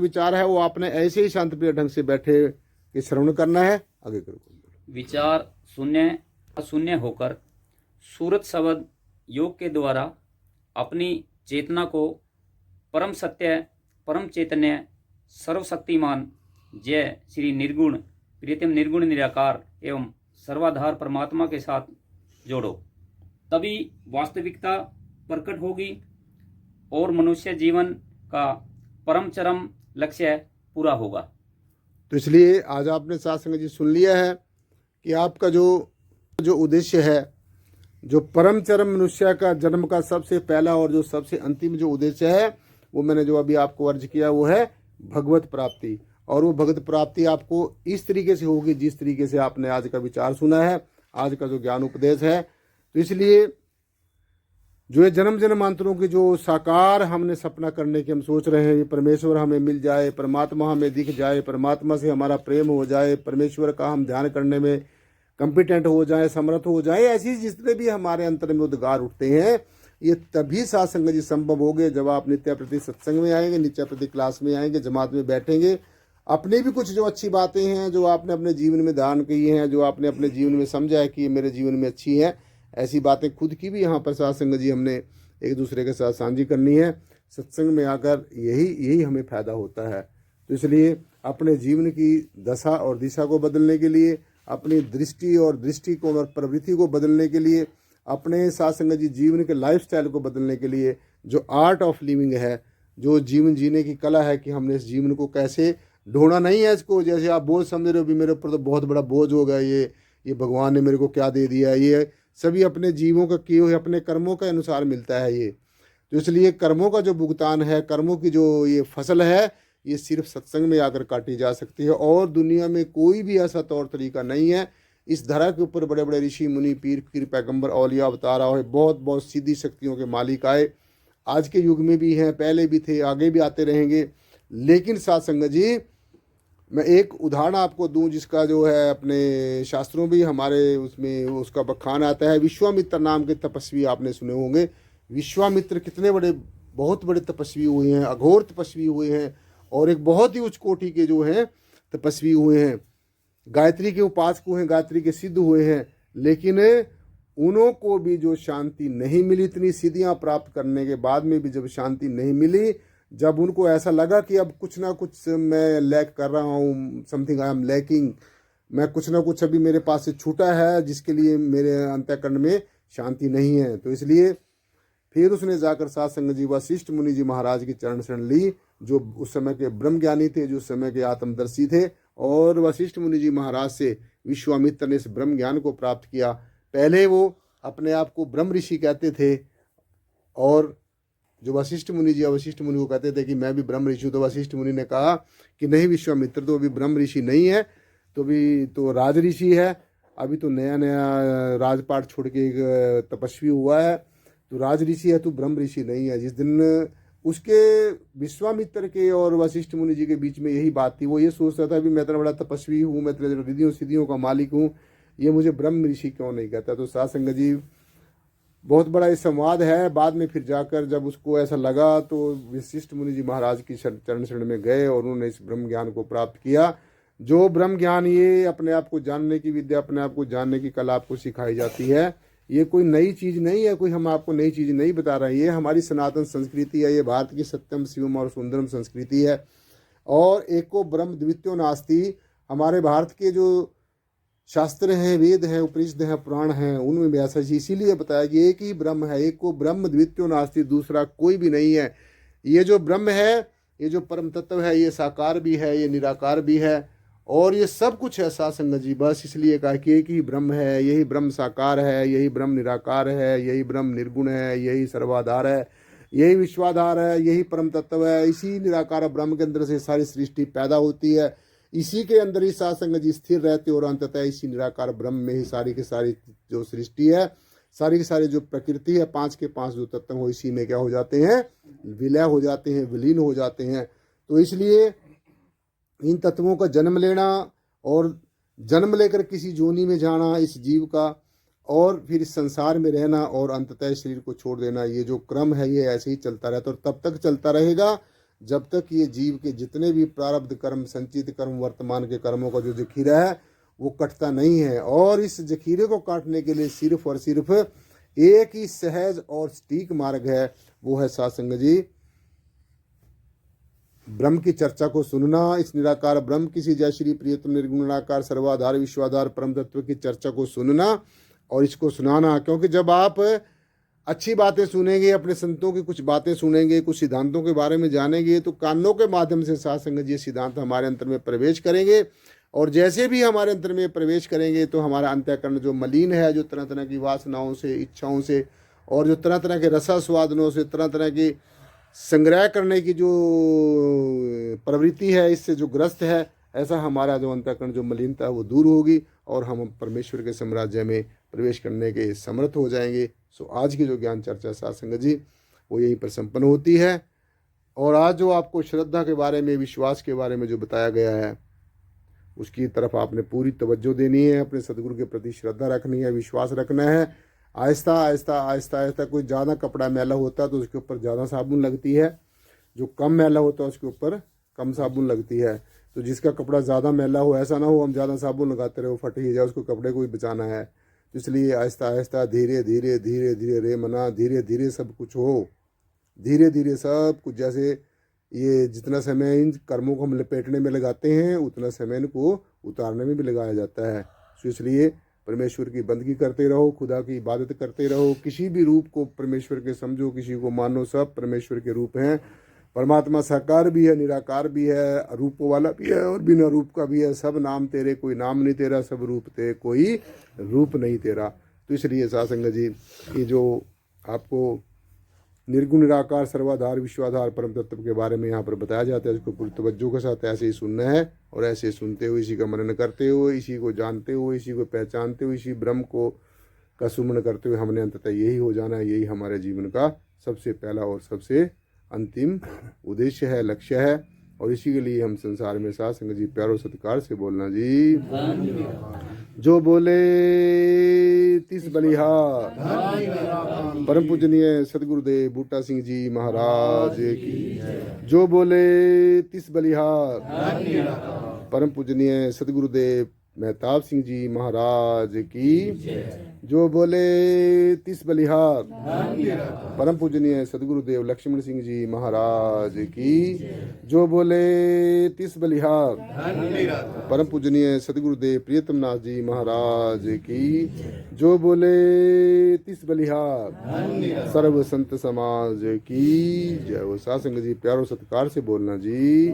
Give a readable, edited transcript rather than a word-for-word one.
विचार है वो आपने ऐसे ही शांतिप्रिय ढंग से बैठे के श्रवण करना है। आगे करो। विचार शून्य अशून्य होकर सूरत शब्द योग के द्वारा अपनी चेतना को परम सत्य, परम चैतन्य, सर्वशक्तिमान जय श्री निर्गुण प्रियतम निर्गुण निराकार एवं सर्वाधार परमात्मा के साथ जोड़ो। तभी वास्तविकता प्रकट होगी और मनुष्य जीवन का परम चरम लक्ष्य पूरा होगा। तो इसलिए आज आपने साथ संगत जी सुन लिया है कि आपका जो उद्देश्य है, जो परम चरम मनुष्य का जन्म का सबसे पहला और जो सबसे अंतिम जो उद्देश्य है, वो मैंने जो अभी आपको अर्ज किया वो है भगवत प्राप्ति। और वो भगवत प्राप्ति आपको इस तरीके से होगी जिस तरीके से आपने आज का विचार सुना है, आज का जो ज्ञान उपदेश है। तो इसलिए जो ये जन्म जन्मांतरों की जो साकार हमने सपना करने की हम सोच रहे हैं, ये परमेश्वर हमें मिल जाए, परमात्मा हमें दिख जाए, परमात्मा से हमारा प्रेम हो जाए, परमेश्वर का हम ध्यान करने में कंपिटेंट हो जाए, समर्थ हो जाए, ऐसी जितने भी हमारे अंतर में उद्गार उठते हैं, ये तभी साथ संगत जी संभव हो गए जब आप नित्य प्रति सत्संग में आएंगे, नित्य प्रति क्लास में आएंगे, जमात में बैठेंगे। अपनी भी कुछ जो अच्छी बातें हैं जो आपने अपने जीवन में दान की हैं, जो आपने अपने जीवन में समझा है कि ये मेरे जीवन में अच्छी है, ऐसी बातें खुद की भी यहाँ पर साथ संगत जी हमने एक दूसरे के साथ साझी करनी है। सत्संग में आकर यही हमें फायदा होता है। तो इसलिए अपने जीवन की दशा और दिशा को बदलने के लिए, अपनी दृष्टि और दृष्टिकोण और प्रवृत्ति को बदलने के लिए, अपने साथ संगत जी जीवन के लाइफस्टाइल को बदलने के लिए, जो आर्ट ऑफ लिविंग है, जो जीवन जीने की कला है कि हमने इस जीवन को कैसे ढूंढना नहीं है इसको जैसे आप बोझ समझ रहे हो भी मेरे ऊपर तो बहुत बड़ा बोझ हो गया, ये भगवान ने मेरे को क्या दे दिया, ये सभी अपने जीवों का किए हुए अपने कर्मों के अनुसार मिलता है ये। तो इसलिए कर्मों का जो भुगतान है, कर्मों की जो ये फसल है, ये सिर्फ सत्संग में आकर काटी जा सकती है और दुनिया में कोई भी ऐसा तौर तरीका नहीं है। इस धरा के ऊपर बड़े बड़े ऋषि मुनि, पीर पैगंबर, औलिया अवतार आए, बहुत बहुत सीधी शक्तियों के मालिक आए, आज के युग में भी हैं, पहले भी थे, आगे भी आते रहेंगे। लेकिन साथ संगत जी मैं एक उदाहरण आपको दूं जिसका जो है अपने शास्त्रों भी हमारे उसमें उसका बखान आता है। विश्वामित्र नाम के तपस्वी आपने सुने होंगे। विश्वामित्र कितने बहुत बड़े तपस्वी हुए हैं, अघोर तपस्वी हुए हैं और एक बहुत ही उच्च कोटि के जो हैं तपस्वी हुए हैं, गायत्री के उपासक हुए हैं, गायत्री के सिद्ध हुए हैं। लेकिन उन्हों को भी जो शांति नहीं मिली, इतनी सिद्धियां प्राप्त करने के बाद में भी जब शांति नहीं मिली, जब उनको ऐसा लगा कि अब कुछ ना कुछ मैं लैक कर रहा हूँ, समथिंग आई एम लैकिंग, मैं कुछ ना कुछ अभी मेरे पास से छूटा है जिसके लिए मेरे अंतःकरण में शांति नहीं है। तो इसलिए फिर उसने जाकर साथ संगत जी वशिष्ठ मुनि जी महाराज की चरण शरण ली, जो उस समय के ब्रह्म ज्ञानी थे, जो उस समय के आत्मदर्शी थे। और वशिष्ठ मुनि जी महाराज से विश्वामित्र ने इस ब्रह्म ज्ञान को प्राप्त किया। पहले वो अपने आप को ब्रह्म ऋषि कहते थे और जो वशिष्ठ मुनि जी वशिष्ठ मुनि को कहते थे कि मैं भी ब्रह्म ऋषि हूँ। तो वशिष्ठ मुनि ने कहा कि नहीं, विश्वामित्र तो अभी ब्रह्म ऋषि नहीं है, तो भी तो राज ऋषि है, अभी तो नया नया राजपाट छोड़ के एक तपस्वी हुआ है, तो राज ऋषि है, तो ब्रह्म ऋषि नहीं है। जिस दिन उसके विश्वामित्र के और वशिष्ठ मुनि जी के बीच में यही बात थी, वो ये सोच रहा था भी मैं इतना बड़ा तपस्वी हूँ, मैं इतने रिद्धियों सिद्धियों का मालिक हूँ, ये मुझे ब्रह्म ऋषि क्यों नहीं कहता। तो साथ संगत जी बहुत बड़ा ये संवाद है। बाद में फिर जाकर जब उसको ऐसा लगा तो वशिष्ठ मुनि जी महाराज की चरण शरण में गए और उन्होंने इस ब्रह्म ज्ञान को प्राप्त किया। जो ब्रह्म ज्ञान, ये अपने आप को जानने की विद्या, अपने आप को जानने की कला आपको सिखाई जाती है। ये कोई नई चीज़ नहीं है, कोई हम आपको नई चीज़ नहीं बता रहे हैं, ये हमारी सनातन संस्कृति है, ये भारत की सत्यम शिवम और सुंदरम संस्कृति है। और एको ब्रह्म द्वितीयो नास्ति, हमारे भारत के जो शास्त्र हैं, वेद हैं, उपनिषद हैं, पुराण हैं, उनमें भी ऐसा इसीलिए बताया कि एक ही ब्रह्म है, एक को ब्रह्म द्वितीयो नास्ति, दूसरा कोई भी नहीं है। ये जो ब्रह्म है, ये जो परम तत्व है, ये साकार भी है, ये निराकार भी है और ये सब कुछ है साथ संगत जी। बस इसलिए कहा कि एक ही ब्रह्म है, यही ब्रह्म साकार है, यही ब्रह्म निराकार है, यही ब्रह्म निर्गुण है, यही सर्वाधार है, यही विश्वाधार है, यही परम तत्व है। इसी निराकार ब्रह्म के अंदर से सारी सृष्टि पैदा होती है, इसी के अंदर ही साथ संगत जी स्थिर रहते और अंततः इसी निराकार ब्रह्म में ही सारी की सारी जो सृष्टि है, सारी की सारी जो प्रकृति है, 5 के 5 जो तत्व हो, इसी में क्या हो जाते हैं, विलय हो जाते हैं, विलीन हो जाते हैं। तो इसलिए इन तत्वों का जन्म लेना और जन्म लेकर किसी जोनी में जाना इस जीव का, और फिर इस संसार में रहना और अंततः शरीर को छोड़ देना, ये जो क्रम है ये ऐसे ही चलता रहता है और तब तक चलता रहेगा जब तक ये जीव के जितने भी प्रारब्ध कर्म, संचित कर्म, वर्तमान के कर्मों का जो जखीरा है वो कटता नहीं है। और इस जखीरे को काटने के लिए सिर्फ और सिर्फ एक ही सहज और सटीक मार्ग है, वो है साध संगत जी ब्रह्म की चर्चा को सुनना। इस निराकार ब्रह्म किसी जय श्री प्रियतम निर्गुण निराकार सर्वाधार विश्वाधार परम तत्व की चर्चा को सुनना और इसको सुनाना। क्योंकि जब आप अच्छी बातें सुनेंगे, अपने संतों की कुछ बातें सुनेंगे, कुछ सिद्धांतों के बारे में जानेंगे, तो कानों के माध्यम से साध संगत जी सिद्धांत हमारे अंतर में प्रवेश करेंगे। और जैसे भी हमारे अंतर में प्रवेश करेंगे तो हमारा अंतःकरण जो मलिन है, जो तरह तरह की वासनाओं से, इच्छाओं से और जो तरह तरह के रसास्वादनों से, तरह तरह की संग्रह करने की जो प्रवृत्ति है, इससे जो ग्रस्त है, ऐसा हमारा जो अंतःकरण जो मलिनता है वो दूर होगी और हम परमेश्वर के साम्राज्य में प्रवेश करने के समर्थ हो जाएंगे। सो आज की जो ज्ञान चर्चा साध संगत जी वो यहीं पर संपन्न होती है। और आज जो आपको श्रद्धा के बारे में, विश्वास के बारे में जो बताया गया है, उसकी तरफ आपने पूरी तवज्जो देनी है, अपने सदगुरु के प्रति श्रद्धा रखनी है, विश्वास रखना है। आहिस्ता आहिस्ता आहिस्ता आहिस्ता, कोई ज़्यादा कपड़ा मैला होता है तो उसके ऊपर ज़्यादा साबुन लगती है, जो कम मैला होता है उसके ऊपर कम साबुन लगती है। तो जिसका कपड़ा ज़्यादा मैला हो, ऐसा ना हो हम ज़्यादा साबुन लगाते रहे, वो फट ही जाए, उसको कपड़े को भी बचाना है। तो इसलिए आहिस्ता आहिस्ता, धीरे धीरे धीरे धीरे रे मना, धीरे धीरे सब कुछ हो, धीरे धीरे सब कुछ। जैसे ये जितना समय इन कर्मों को हम लपेटने में लगाते हैं, उतना समय इनको उतारने में भी लगाया जाता है। तो इसलिए परमेश्वर की बंदगी करते रहो, खुदा की इबादत करते रहो, किसी भी रूप को परमेश्वर के समझो, किसी को मानो, सब परमेश्वर के रूप हैं। परमात्मा साकार भी है, निराकार भी है, रूप वाला भी है और बिना रूप का भी है। सब नाम तेरे, कोई नाम नहीं तेरा, सब रूप तेरे, कोई रूप नहीं तेरा। तो इसलिए साध संगत जी ये जो आपको निर्गुण निराकार सर्वाधार विश्वाधार परम तत्व के बारे में यहाँ पर बताया जाता है, उसको पूरी तवज्जो के साथ ऐसे ही सुनना है और ऐसे सुनते हुए, इसी का मनन करते हुए, इसी को जानते हुए, इसी को पहचानते हुए, इसी ब्रह्म को का सुमन करते हुए हमने अंततः यही हो जाना है। यही हमारे जीवन का सबसे पहला और सबसे अंतिम उद्देश्य है, लक्ष्य है। और इसी के लिए हम संसार में साध संगत जी प्यारो सत्कार से बोलना जी। जो बोले तिस बलिहार, परम पूजनीय सदगुरुदेव बूटा सिंह जी महाराज की। जो बोले तिस बलिहार, परम पूजनीय सदगुरुदेव मेहताब सिंह जी महाराज की। जो बोले तिस बलिहार, परम पूजनीय सदगुरुदेव लक्ष्मण सिंह जी महाराज की। जो बोले तिस बलिहार, परम पूजनीय सदगुरुदेव प्रियतम नाथ जी महाराज की। जो बोले तिस बलिहार, सर्व संत समाज की जय। वो साध संगत जी प्यारो सत्कार से बोलना जी।